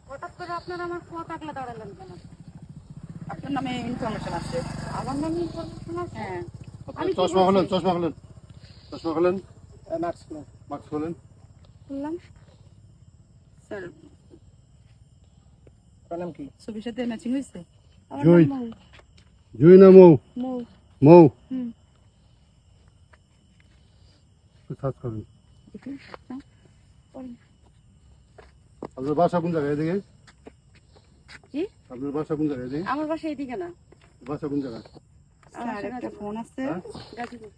হঠাৎ করে আপনারা আমার ফোন টাকলা দাঁড়ালেন কেন? আপনার নামে ইনফরমেশন আছে। আমার নামে ইনফরমেশন আছে? হ্যাঁ। চশমা খোলেন, চশমা খোলেন, চশমা খোলেন, মাস্ক খোলেন। বললাম স্যার আপনার নাম কি? ছবির সাথে ম্যাচিং হয়েছে। আমার জুই। নাম মৌ। জুই না মৌ? মৌ। মৌ। হুম। সার্চ করেন। হ্যাঁ, করেন। আপনার বাসা কোন জায়গায়? এদিকে? কি? আপনার বাসা কোন জায়গায়? এদিকে? আমার বাসা এদিকে না। বাসা কোন জায়গায়? আমার স্যার বাসা একটা গাজীপুর। ফোন আছে। হ্যাঁ? গাজীপুর।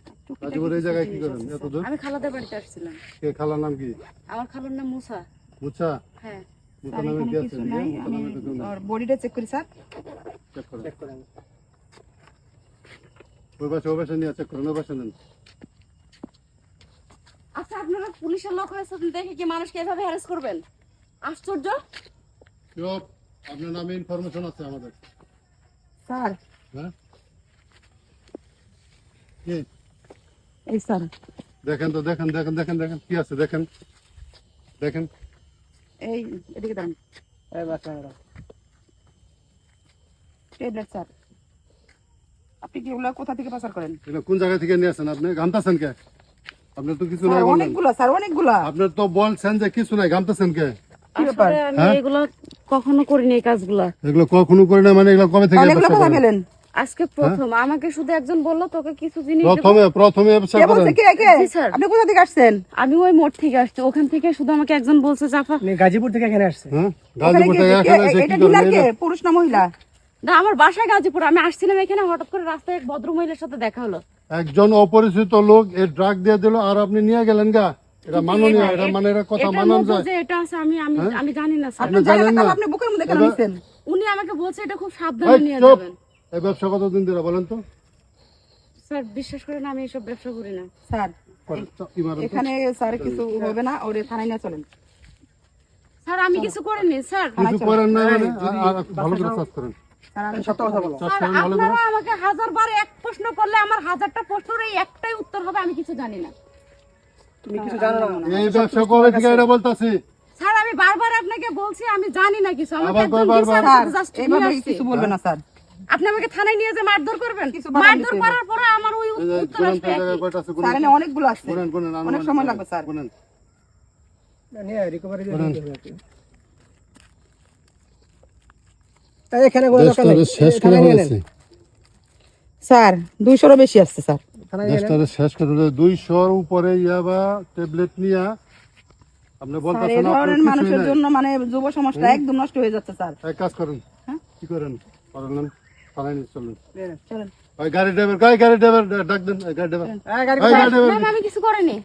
গাজীপুর এই জায়গায় কি করেন এত দূর? আমি খালাদের বাড়িতে আসছিলাম। কে খালার নাম কি? আমার খালার নাম মুসা। মুছা? হ্যাঁ। মুছা স্যার নামে এখানে কি আছে? কিছু নাই, মুছা আমি নামে তো কেউ নাই। ওর বডিটা চেক করি স্যার। চেক করেন। চেক করেন। ওই বাসা নিয়ে চেক করেন, ওই বাসা নেন। আচ্ছা, আপনারা পুলিশের লোক হয়েছে দেখে কি মানুষকে এভাবে হ্যারাস করবেন? আশ্চর্য। চুপ, আপনার নামে ইনফরমেশন আছে আমাদের। স্যার হ্যাঁ? কি? এই স্যার দেখেন তো, দেখেন দেখেন দেখেন দেখেন কি আছে, দেখেন দেখেন। এই এদিকে দাঁড়ান। এই বাচ্চা ম্যাডাম। Tablet sir. আপনি কি ওগুলা কোথা থেকে পাচার করেন? এটা কোন জায়গা থেকে নিয়ে আসেন আপনি? ঘামতাছেন কে? আপনার তো কিছু নাই স্যার বললেন। অনেকগুলা স্যার, অনেকগুলা। আপনার তো বলছেন যে কিছু নাই, ঘামতাছেন কে? কি ব্যাপার? আসলে আমি হ্যাঁ? এগুলো কখনো করিনি এই কাজগুলা। এগুলো কখনো করে না মানে এগুলো কবে থেকে অনেকগুলো ব্যবসা কথা করেন? বলেন। আজকে প্রথম আমাকে শুধু একজন বললো তোকে কিছু জিনিস দেবো। প্রথমে ব্যবসা কে করেন? বলছে? কে কে? জি, স্যার। আপনি কোথা থেকে আসছেন? আমি ওই মোড় থেকে আসছি, ওখান থেকে শুধু আমাকে একজন বলছে জাফা। আপনি গাজীপুর থেকে এখানে আসছেন? হ্যাঁ, ওখানে গাজীপুর কে- থেকে কে- এখানে এসে এটা কি ডিলার করেন? কে? পুরুষ না মহিলা? না, আমার বাসায় গাজীপুর। আমি আসছিলাম এখানে, হঠাৎ করে রাস্তায় এক ভদ্র মহিলার সাথে দেখা হলো। একজন অপরিচিত লোক এই ড্রাগ দিয়ে দিল আর আপনি নিয়ে গেলেন গা? এটা মাননীয়? এটা মানে এটা কথা এটার মানান মধ্যে যায়? যে এটা আছে আমি আমি আমি জানি না স্যার। আপনি আপনি জানেন জানেন না, না? আপনি বুকের মধ্যে কেন এবার- নিছেন? উনি আমাকে বলছে এটা খুব সাবধানে এই নিয়ে চুপ! যাবেন। এই ব্যবসা কতদিন ধরে বলেন তো? স্যার বিশ্বাস করেন আমি এসব ব্যবসা করি না। স্যার কি মারেন তো? এখানে স্যার কিছু হবে না, ওরে থানায় নিয়ে চলেন। স্যার আমি কিছু করিনি স্যার। কিছু করেন না মানে? আর ভালো করে সার্চ করেন। স্যার আমি সত্য কথা বলো। সার্চ স্যার করেন ভালো করে। আপনারা আমাকে 1000 বার এক প্রশ্ন করলে আমার 1000টা প্রশ্নের এই একটাই উত্তর হবে আমি কিছু জানি না। তুমি কিছু জানো না? এই ব্যবসা কবে থেকে এটা বলতাছি? স্যার আমি বারবার আপনাকে বলছি আমি জানি না কিছু। আমাকে আবার একজন কয়বার দিছে, আমি স্যার just নিয়ে এইভাবে আসছি। কিছু বলবেন না স্যার। আপনি আমাকে থানায় নিয়ে যে মারধর করবেন? কিছু বাধা মারধর দিতে করার পরে আমার ওই এই যে উত্তর গুনেন তো আসবে এই জায়গায় একই। কয়টা আছে? স্যার এনে অনেকগুলো আছে। গুনেন, অনেক সময় লাগবে স্যার। গুনেন। নিয়ে রিকভারি দিয়ে বলেন। দিতে হবে। তাই এখানে কোনো দরকার নেই। শেষ করে থানায় নিয়ে নেন। ফেলেছি। স্যার 200 বেশি আসছে স্যার। থানায় নিয়ে নেন। দেশটারে শেষ করে ফেলেছি। 200 উপরে ইয়াবা ট্যাবলেট নিয়া আপনি স্যার এই বলতেছেন আপনার ধরনের কিছুই মানুষের নাই। জন্য মানে যুব সমাজটা একদম নষ্ট হয়ে যাচ্ছে স্যার। এক কাজ করেন। হ্যাঁ? কি করেন? পারলেন থানায় নিয়ে চলুন। নিয়ে নেন। চলেন। ওই গাড়ি ড্রাইভার ডাক দেন। এই গাড়ি ড্রাইভার। গাড়ি ওই গাড়ি ম্যাম ড্রাইভার আমি কিছু করিনি।